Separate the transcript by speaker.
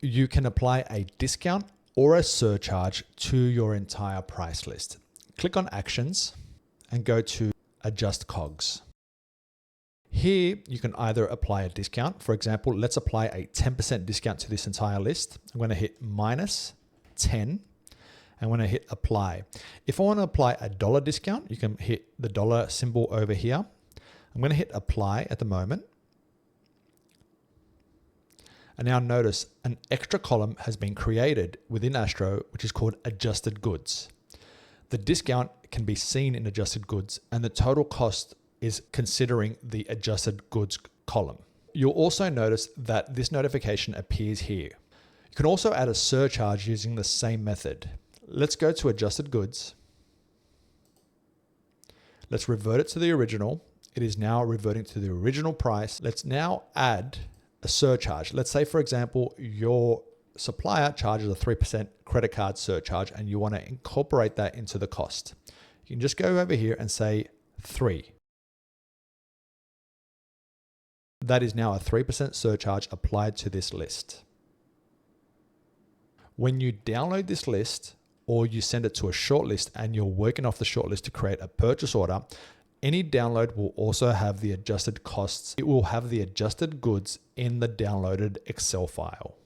Speaker 1: You can apply a discount or a surcharge to your entire price list. Click on Actions and go to Adjust COGS. Here, you can either apply a discount. For example, let's apply a 10% discount to this entire list. I'm going to hit -10. And when I hit apply, if I want to apply a $1 discount, you can hit the dollar symbol over here. I'm going to hit apply at the moment. And now notice an extra column has been created within Astro, which is called adjusted goods. The discount can be seen in adjusted goods, and the total cost is considering the adjusted goods column. You'll also notice that this notification appears here. You can also add a surcharge using the same method. Let's go to adjusted goods. Let's revert it to the original. It is now reverting to the original price. Let's now add a surcharge. Let's say, for example, your supplier charges a 3% credit card surcharge and you want to incorporate that into the cost. You can just go over here and say 3. That is now a 3% surcharge applied to this list. When you download this list or you send it to a shortlist and you're working off the shortlist to create a purchase order, any download will also have the adjusted costs. It will have the adjusted goods in the downloaded Excel file.